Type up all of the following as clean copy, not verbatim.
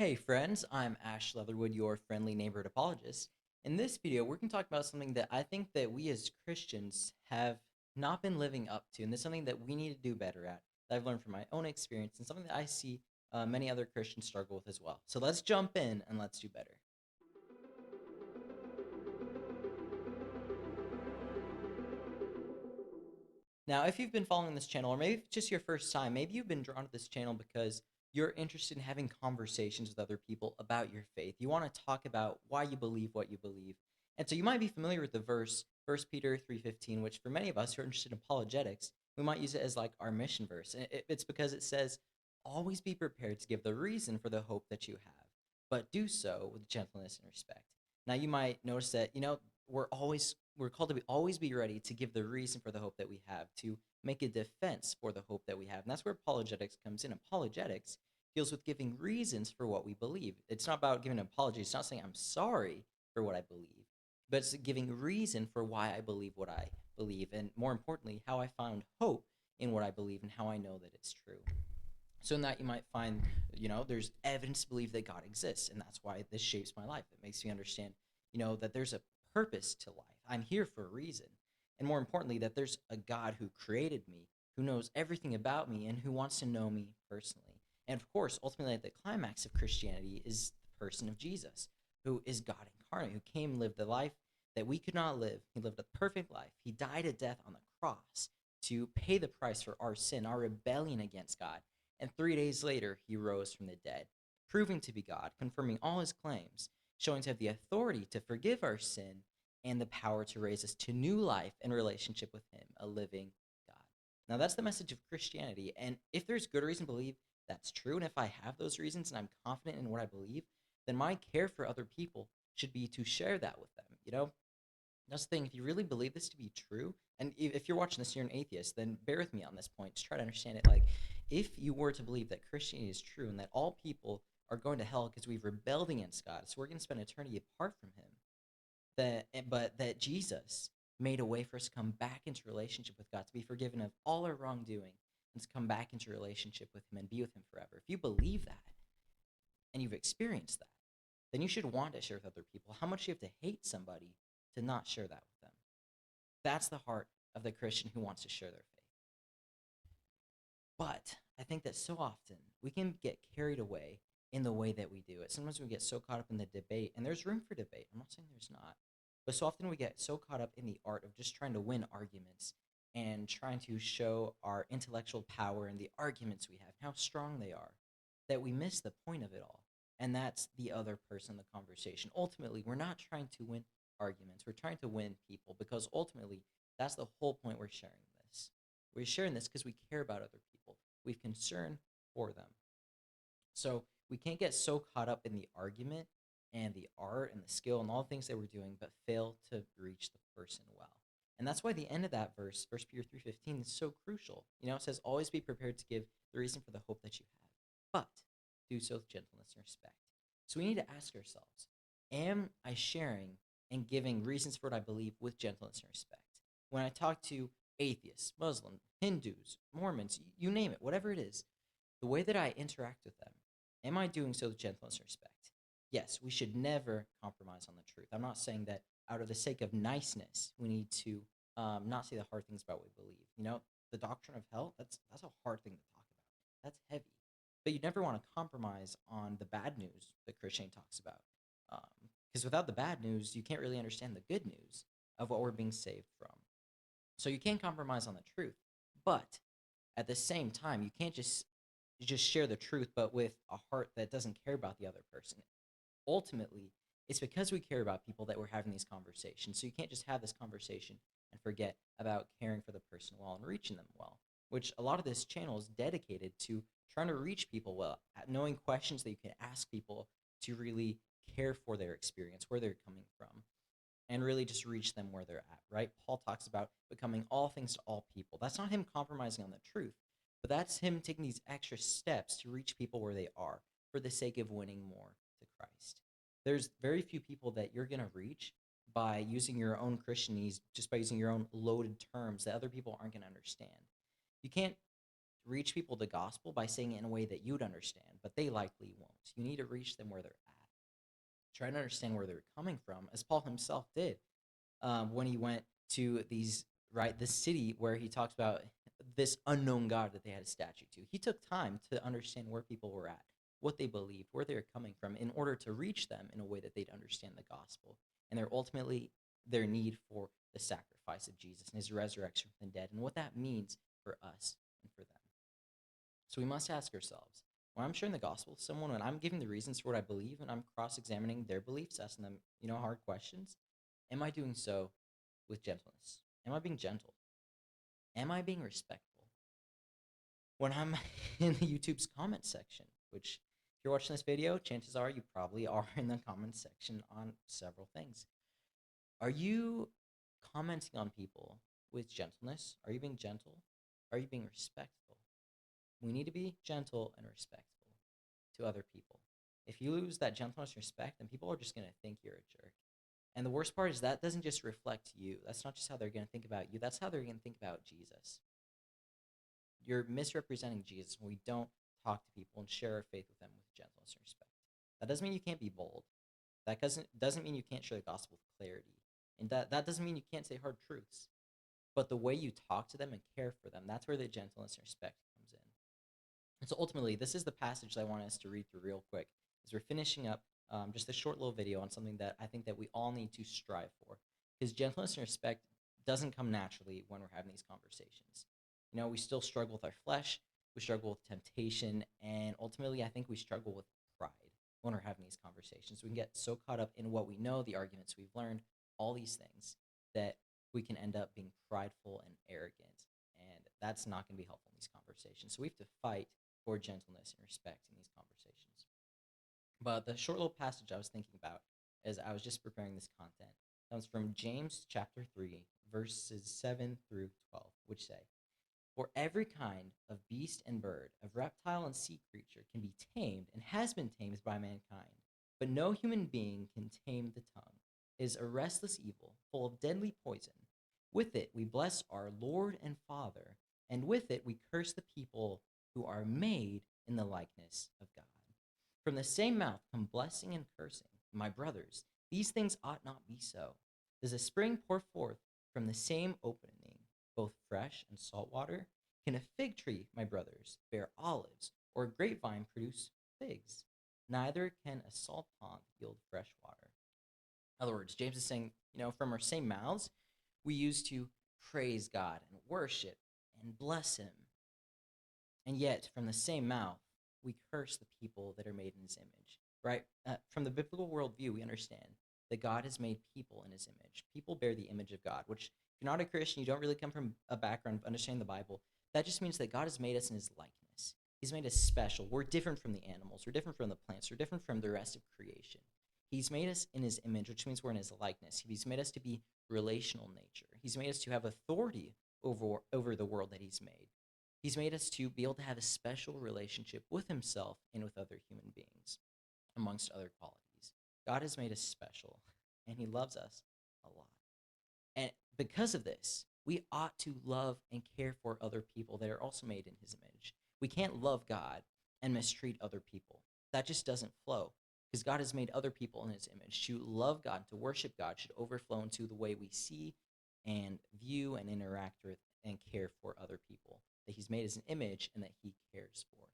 Hey friends, I'm Ash Leatherwood, your friendly neighborhood apologist. In this video, we're going to talk about something that I think that we as Christians have not been living up to, and this is something that we need to do better at, that I've learned from my own experience, and something that I see many other Christians struggle with as well. So let's jump in and let's do better. Now, if you've been following this channel, or maybe it's just your first time, maybe you've been drawn to this channel because you're interested in having conversations with other people about your faith. You want to talk about why you believe what you believe. And so you might be familiar with the verse, 1 Peter 3:15, which for many of us who are interested in apologetics, we might use it as like our mission verse. And it's because it says, always be prepared to give the reason for the hope that you have, but do so with gentleness and respect. Now you might notice that, we're called to always be ready to give the reason for the hope that we have, to make a defense for the hope that we have. And that's where apologetics comes in. Apologetics deals with giving reasons for what we believe. It's not about giving an apology. It's not saying I'm sorry for what I believe, but it's giving reason for why I believe what I believe. And more importantly, how I found hope in what I believe and how I know that it's true. So in that you might find, there's evidence to believe that God exists, and that's why this shapes my life. It makes me understand, that there's a purpose to life. I'm here for a reason. And more importantly, that there's a God who created me, who knows everything about me, and who wants to know me personally. And of course, ultimately, the climax of Christianity is the person of Jesus, who is God incarnate, who came and lived the life that we could not live. He lived a perfect life. He died a death on the cross to pay the price for our sin, our rebellion against God. And 3 days later, he rose from the dead, proving to be God, confirming all his claims, showing to have the authority to forgive our sin and the power to raise us to new life and relationship with him, a living God. Now, that's the message of Christianity. And if there's good reason to believe that's true, and if I have those reasons and I'm confident in what I believe, then my care for other people should be to share that with them. That's the thing. If you really believe this to be true, and if you're watching this, you're an atheist, then bear with me on this point. Just try to understand it. Like, if you were to believe that Christianity is true and that all people are going to hell because we've rebelled against God, so we're going to spend eternity apart from him, but that Jesus made a way for us to come back into relationship with God, to be forgiven of all our wrongdoing, and to come back into relationship with him and be with him forever. If you believe that and you've experienced that, then you should want to share with other people. How much do you have to hate somebody to not share that with them? That's the heart of the Christian who wants to share their faith. But I think that so often we can get carried away in the way that we do it. Sometimes we get so caught up in the debate, and there's room for debate. I'm not saying there's not. But so often we get so caught up in the art of just trying to win arguments and trying to show our intellectual power and the arguments we have, how strong they are, that we miss the point of it all. And that's the other person in the conversation. Ultimately, we're not trying to win arguments. We're trying to win people, because ultimately, that's the whole point we're sharing this. We're sharing this because we care about other people. We've concern for them. So we can't get so caught up in the argument and the art and the skill and all the things that we're doing, but fail to reach the person well. And that's why the end of that verse, 1 Peter 3:15, is so crucial. It says, always be prepared to give the reason for the hope that you have, but do so with gentleness and respect. So we need to ask ourselves, am I sharing and giving reasons for what I believe with gentleness and respect? When I talk to atheists, Muslims, Hindus, Mormons, you name it, whatever it is, the way that I interact with them, am I doing so with gentleness and respect? Yes, we should never compromise on the truth. I'm not saying that out of the sake of niceness, we need to not say the hard things about what we believe. The doctrine of hell, that's a hard thing to talk about. That's heavy. But you never want to compromise on the bad news that Christianity talks about. Because without the bad news, you can't really understand the good news of what we're being saved from. So you can't compromise on the truth. But at the same time, you can't just share the truth, but with a heart that doesn't care about the other person. Ultimately, it's because we care about people that we're having these conversations. So you can't just have this conversation and forget about caring for the person well and reaching them well, which a lot of this channel is dedicated to trying to reach people well, knowing questions that you can ask people to really care for their experience, where they're coming from, and really just reach them where they're at, right? Paul talks about becoming all things to all people. That's not him compromising on the truth, but that's him taking these extra steps to reach people where they are for the sake of winning more to Christ. There's very few people that you're going to reach by using your own Christianese, just by using your own loaded terms that other people aren't going to understand. You can't reach people the gospel by saying it in a way that you'd understand, but they likely won't. You need to reach them where they're at. Try to understand where they're coming from, as Paul himself did when he went to this city where he talks about this unknown God that they had a statue to. He took time to understand where people were at, what they believed, where they were coming from, in order to reach them in a way that they'd understand the gospel and their need for the sacrifice of Jesus and his resurrection from the dead and what that means for us and for them. So we must ask ourselves, when I'm sharing the gospel to someone, when I'm giving the reasons for what I believe and I'm cross-examining their beliefs, asking them, hard questions, am I doing so with gentleness? Am I being gentle? Am I being respectful? When I'm in the YouTube's comment section, which if you're watching this video, chances are you probably are in the comment section on several things. Are you commenting on people with gentleness? Are you being gentle? Are you being respectful? We need to be gentle and respectful to other people. If you lose that gentleness and respect, then people are just going to think you're a jerk. And the worst part is that doesn't just reflect you. That's not just how they're going to think about you. That's how they're going to think about Jesus. You're misrepresenting Jesus when we don't talk to people and share our faith with them with gentleness and respect. That doesn't mean you can't be bold. That doesn't mean you can't share the gospel with clarity. And that doesn't mean you can't say hard truths. But the way you talk to them and care for them, that's where the gentleness and respect comes in. And so ultimately, this is the passage that I want us to read through real quick as we're finishing up just a short little video on something that I think that we all need to strive for. Because gentleness and respect doesn't come naturally when we're having these conversations. We still struggle with our flesh, we struggle with temptation, and ultimately I think we struggle with pride when we're having these conversations. We can get so caught up in what we know, the arguments we've learned, all these things, that we can end up being prideful and arrogant. And that's not going to be helpful in these conversations. So we have to fight for gentleness and respect in these conversations. But the short little passage I was thinking about as I was just preparing this content comes from James chapter 3, verses 7 through 12, which say, "For every kind of beast and bird, of reptile and sea creature can be tamed and has been tamed by mankind, but no human being can tame the tongue. It is a restless evil, full of deadly poison. With it we bless our Lord and Father, and with it we curse the people who are made in the likeness of God. From the same mouth come blessing and cursing. My brothers, these things ought not be so. Does a spring pour forth from the same opening both fresh and salt water? Can a fig tree, my brothers, bear olives, or a grapevine produce figs? Neither can a salt pond yield fresh water." In other words, James is saying, from our same mouths, we used to praise God and worship and bless him. And yet, from the same mouth, we curse the people that are made in his image, right? From the biblical worldview, we understand that God has made people in his image. People bear the image of God, which, if you're not a Christian, you don't really come from a background of understanding the Bible, that just means that God has made us in his likeness. He's made us special. We're different from the animals. We're different from the plants. We're different from the rest of creation. He's made us in his image, which means we're in his likeness. He's made us to be relational nature. He's made us to have authority over the world that he's made. He's made us to be able to have a special relationship with himself and with other human beings, amongst other qualities. God has made us special, and he loves us a lot. And because of this, we ought to love and care for other people that are also made in his image. We can't love God and mistreat other people. That just doesn't flow, because God has made other people in his image. To love God, to worship God, should overflow into the way we see and view and interact with and care for other people that he's made as an image and that he cares for.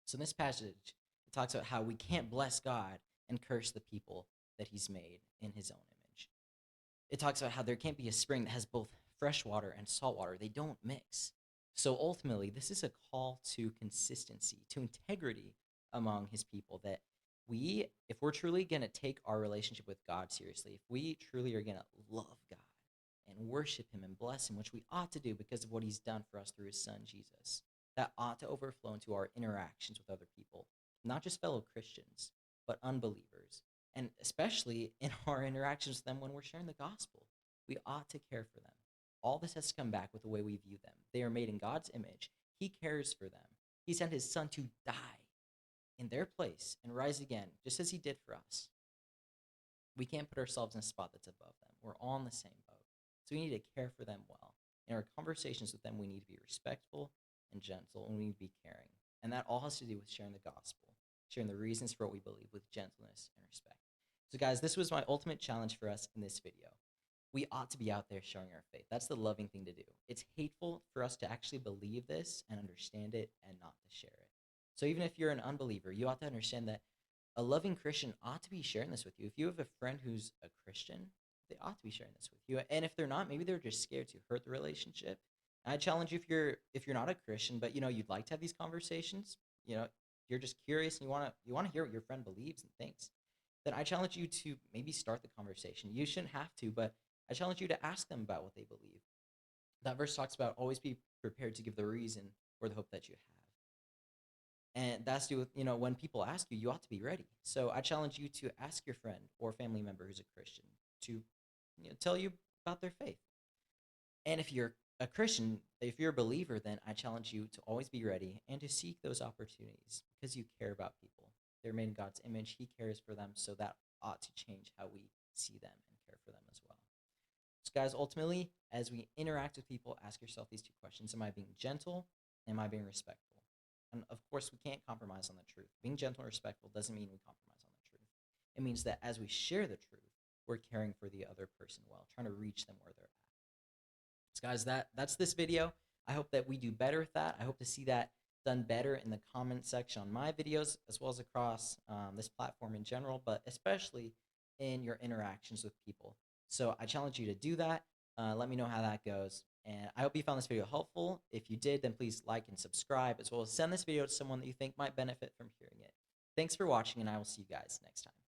So in this passage, it talks about how we can't bless God and curse the people that he's made in his own image. It talks about how there can't be a spring that has both fresh water and salt water. They don't mix. So ultimately, this is a call to consistency, to integrity among his people, that if we're truly going to take our relationship with God seriously, if we truly are going to love God and worship him and bless him, which we ought to do because of what he's done for us through his son, Jesus, that ought to overflow into our interactions with other people, not just fellow Christians, but unbelievers, and especially in our interactions with them when we're sharing the gospel. We ought to care for them. All this has to come back with the way we view them. They are made in God's image. He cares for them. He sent his son to die in their place and rise again, just as he did for us. We can't put ourselves in a spot that's above them. We're all in the same boat. So we need to care for them well. In our conversations with them, we need to be respectful and gentle, and we need to be caring. And that all has to do with sharing the gospel, sharing the reasons for what we believe with gentleness and respect. So, guys, this was my ultimate challenge for us in this video. We ought to be out there showing our faith. That's the loving thing to do. It's hateful for us to actually believe this and understand it and not to share it. So, even if you're an unbeliever, you ought to understand that a loving Christian ought to be sharing this with you. If you have a friend who's a Christian, they ought to be sharing this with you. And if they're not, maybe they're just scared to hurt the relationship. I challenge you, if you're not a Christian, but you'd like to have these conversations, you're just curious and you want to hear what your friend believes and thinks, then I challenge you to maybe start the conversation. You shouldn't have to, but I challenge you to ask them about what they believe. That verse talks about always be prepared to give the reason or the hope that you have. And that's to do with, when people ask you, you ought to be ready. So I challenge you to ask your friend or family member who's a Christian to tell you about their faith. And if you're a Christian, if you're a believer, then I challenge you to always be ready and to seek those opportunities because you care about people. They're made in God's image. He cares for them, so that ought to change how we see them and care for them as well. So, guys, ultimately, as we interact with people, ask yourself these two questions. Am I being gentle? Am I being respectful? And, of course, we can't compromise on the truth. Being gentle and respectful doesn't mean we compromise on the truth. It means that as we share the truth, we're caring for the other person well, trying to reach them where they're at. So, guys, that's this video. I hope that we do better with that. I hope to see that done better in the comment section on my videos, as well as across this platform in general, but especially in your interactions with people. So I challenge you to do that. Let me know how that goes. And I hope you found this video helpful. If you did, then please like and subscribe, as well as send this video to someone that you think might benefit from hearing it. Thanks for watching, and I will see you guys next time.